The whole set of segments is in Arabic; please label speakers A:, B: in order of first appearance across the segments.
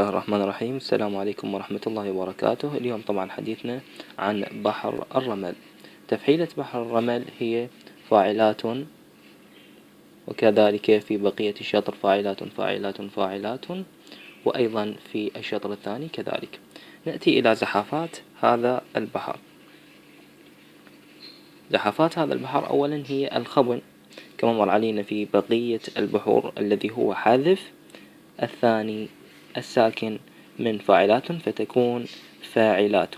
A: الله الرحمن الرحيم. السلام عليكم ورحمة الله وبركاته. اليوم طبعا حديثنا عن بحر الرمل. تفعيلة بحر الرمل هي فاعلات، وكذلك في بقية الشطر فاعلات فاعلات فاعلات، وأيضا في الشطر الثاني كذلك. نأتي إلى زحافات هذا البحر. زحافات هذا البحر أولا هي الخبن كما مر علينا في بقية البحور، الذي هو حذف الثاني الساكن من فاعلات فتكون فاعلات.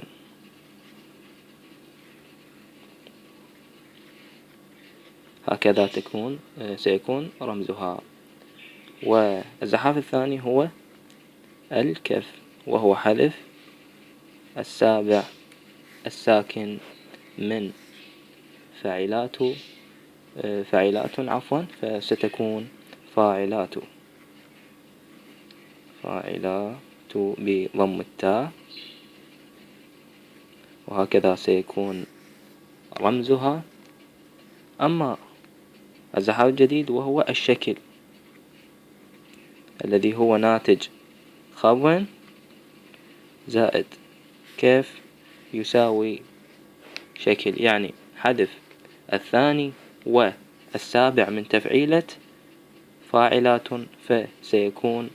A: هكذا سيكون رمزها. والزحاف الثاني هو الكف، وهو حذف السابع الساكن من فاعلات فستكون فاعلات بضم التاء، وهكذا سيكون رمزها. أما الزحاف الجديد وهو الشكل الذي هو ناتج خبن زائد كيف يساوي شكل، يعني حذف الثاني والسابع من تفعيلة فاعلات، فسيكون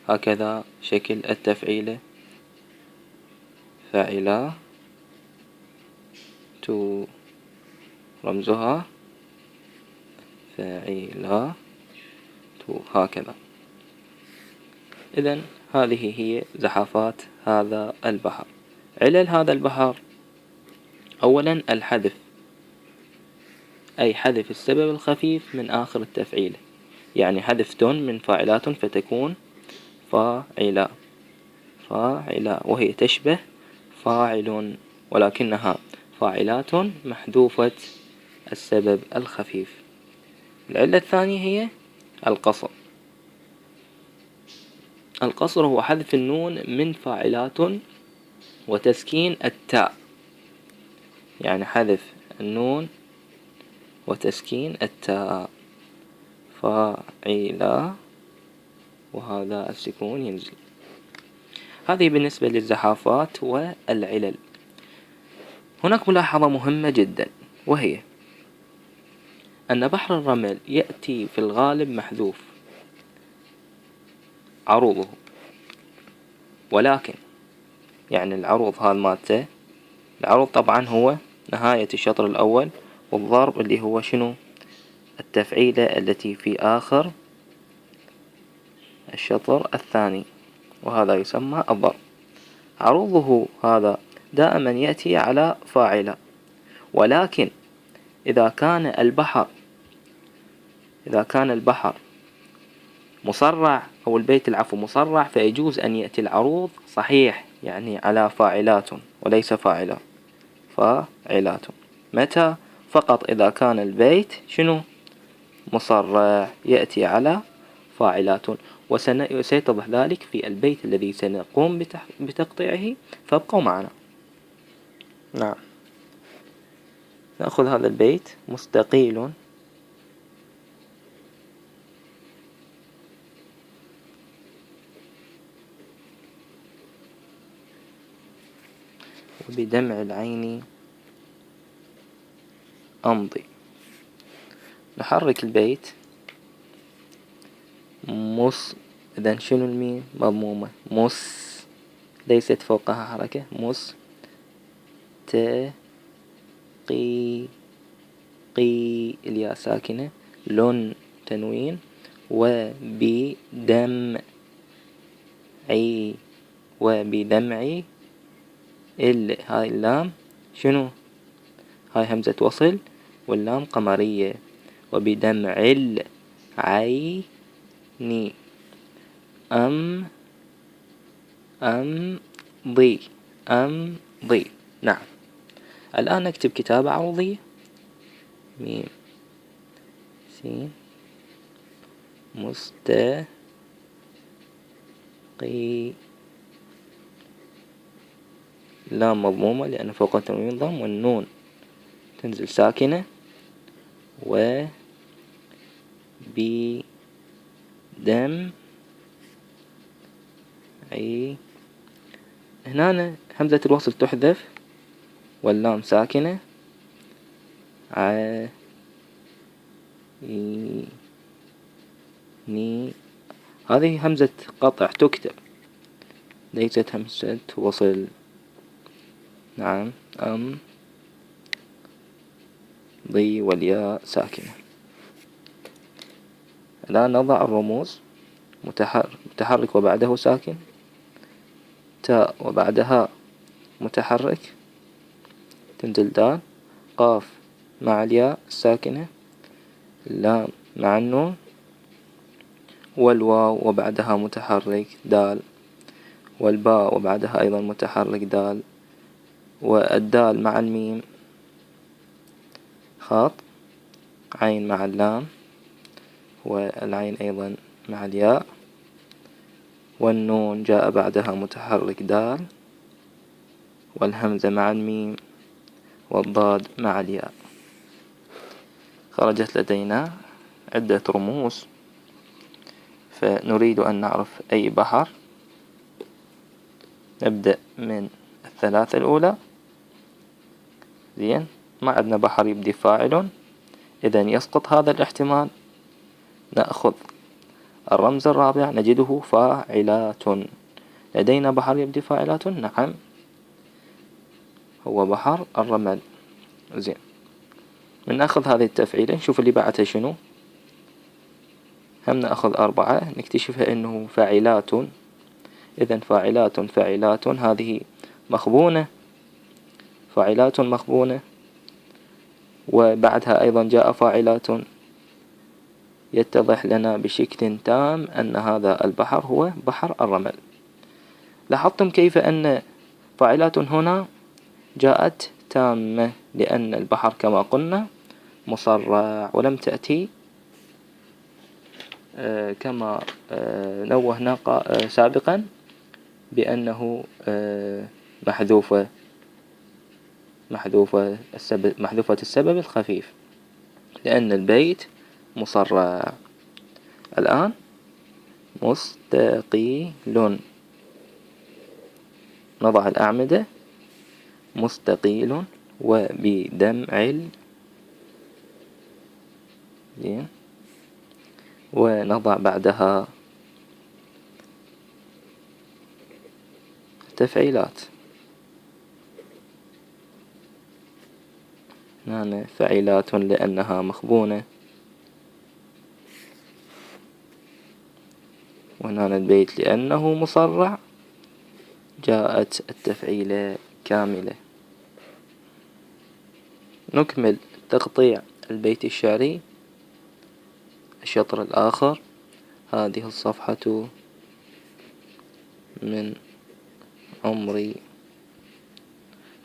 A: هكذا شكل التفعيلة فاعلات رمزها فاعلات هكذا. إذن هذه هي زحافات هذا البحر. علل هذا البحر: أولا الحذف، أي حذف السبب الخفيف من آخر التفعيلة، يعني حذف تون من فاعلات فتكون فاعلة، وهي تشبه فاعل ولكنها فاعلات محذوفة السبب الخفيف. العلة الثانية هي القصر. القصر هو حذف النون من فاعلات وتسكين التاء، يعني حذف النون وتسكين التاء فاعلة، وهذا السكون ينزل. هذه بالنسبة للزحافات والعلل. هناك ملاحظة مهمة جدا، وهي أن بحر الرمل يأتي في الغالب محذوف عروضه، ولكن يعني العروض مادة. العروض طبعا هو نهاية الشطر الأول، والضرب اللي هو شنو؟ التفعيلة التي في آخر الشطر الثاني، وهذا يسمى الضرب. عروضه هذا دائما يأتي على فاعلة، ولكن إذا كان البحر مصرع، أو البيت مصرع، فيجوز أن يأتي العروض صحيح يعني على فاعلات وليس فاعلات. متى؟ فقط إذا كان البيت شنو؟ مصرع، يأتي على فاعلات. وسيتضح ذلك في البيت الذي سنقوم بتقطيعه، فابقوا معنا. نعم، نأخذ هذا البيت: مستقيل وبدمع العين أمضي. نحرك البيت إذن شنو الميم؟ مضمومة. ليست فوقها حركة. الياء ساكنة، لون تنوين، وبدمعي هاي اللام شنو؟ هاي همزة وصل، واللام قمرية. وبدمع العين أمضي. نعم. الآن نكتب كتابة عروضية: ميم سين مستقي لام مضمومة لأن فوق التنوين ضم، والنون تنزل ساكنة، بدم عي. هنا همزة الوصل تحذف واللام ساكنة. ع إي ني، هذه همزة قطع تكتب، ليست همزة وصل. نعم. ضي والياء ساكنة. الآن نضع الرموز. متحرك وبعده ساكن، تاء وبعدها متحرك تنزل دال، قاف مع الياء الساكنة، لام مع النون، والواو وبعدها متحرك دال، والباء وبعدها أيضا متحرك دال، والدال مع الميم خاء، عين مع اللام، والعين أيضا مع الياء، والنون جاء بعدها متحرك دال، والهمزة مع الميم، والضاد مع الياء. خرجت لدينا عدة رموز، فنريد أن نعرف أي بحر. نبدأ من الثلاثة الأولى. زين، ما عندنا بحر يبدي فاعل، إذن يسقط هذا الاحتمال. نأخذ الرمز الرابع نجده فاعلات. لدينا بحر يبدي فاعلات، نعم هو بحر الرمل. زين، من نأخذ هذه التفعيلة نشوف اللي بعدها شنو. هم نأخذ 4 نكتشفها إنه فاعلات. إذن فاعلات هذه مخبونة، فاعلات مخبونة، وبعدها أيضا جاء فاعلات. يتضح لنا بشكل تام أن هذا البحر هو بحر الرمل. لاحظتم كيف أن فاعلات هنا جاءت تامة، لأن البحر كما قلنا مصرع، ولم تأتي كما نوهنا سابقا بأنه محذوفة السبب الخفيف، لأن البيت مصرع. الآن مستقيل، نضع الأعمدة مستقيل وبدمع ونضع بعدها تفعيلات. هنا فعيلات لأنها مخبونة، وهنا البيت لأنه مصرع جاءت التفعيلة كاملة. نكمل تقطيع البيت الشعري الشطر الآخر. هذه الصفحة من عمري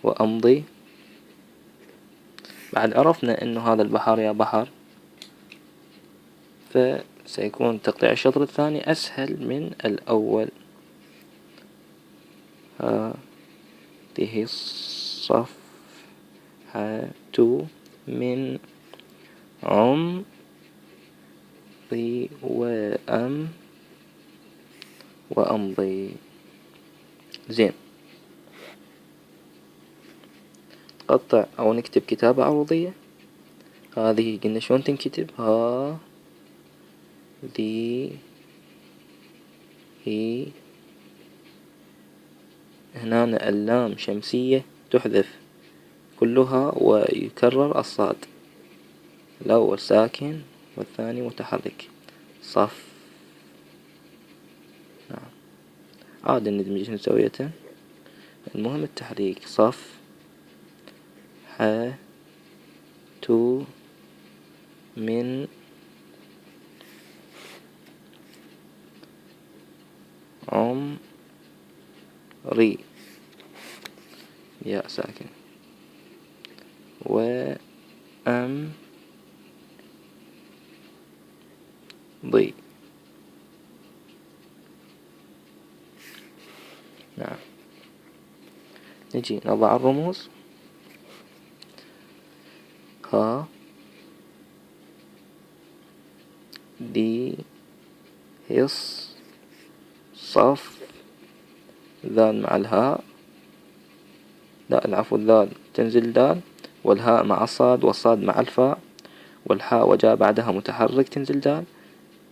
A: وأمضي. بعد عرفنا أنه هذا البحر يا بحر، فسيكون تقطيع الشطر الثاني أسهل من الأول. هذه الصفحة من عمري وأمضي. زين، قطع أو نكتب كتابة عروضية. هذه قلنا شلون تنكتب، دي هي. هنا اللام شمسية تحذف كلها ويكرر الصاد، الأول ساكن والثاني متحرك. صف. نعم، عاد ندمج نسويته، المهم التحريك. صف من عمري، ياء ساكن، ضي. نعم، نجي نضع الرموز. دي هص صف ذال مع الهاء، لا العفو، الذال تنزل دال، والهاء مع الصاد، والصاد مع الفاء، والحاء وجاء بعدها متحرك تنزل دال،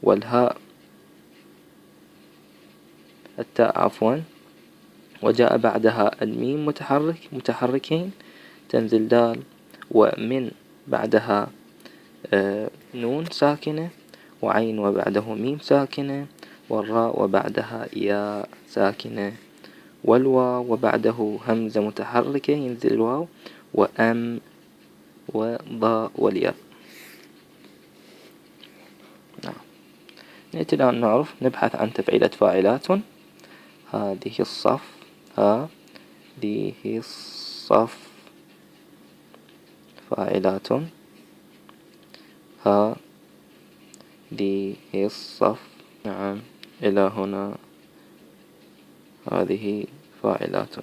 A: والهاء التاء عفوا وجاء بعدها الميم متحركين تنزل دال، ومن بعدها نون ساكنة، وعين وبعده ميم ساكنة، والراء وبعدها ياء ساكنة، والواو وبعده همزة متحركة ينزل الواو، وأم وضاء والياء. نعم. نأتي الآن نعرف نبحث عن تفعيلة فاعلات. هذه الصف، هذه الصف فاعلات، هذه الصف. نعم إلى هنا هذه فاعلات.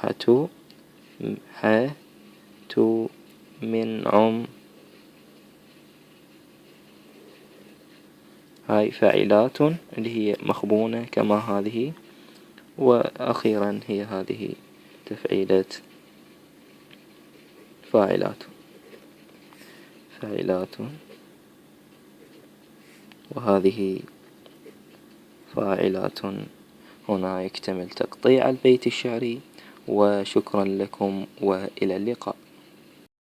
A: هاتوا، هاتوا منعم، هاي فاعلات اللي هي مخبونة كما هذه، وأخيرا هي هذه تفعيلة فاعلات، فاعلات، وهذه فاعلات. هنا يكتمل تقطيع البيت الشعري، وشكرا لكم وإلى اللقاء.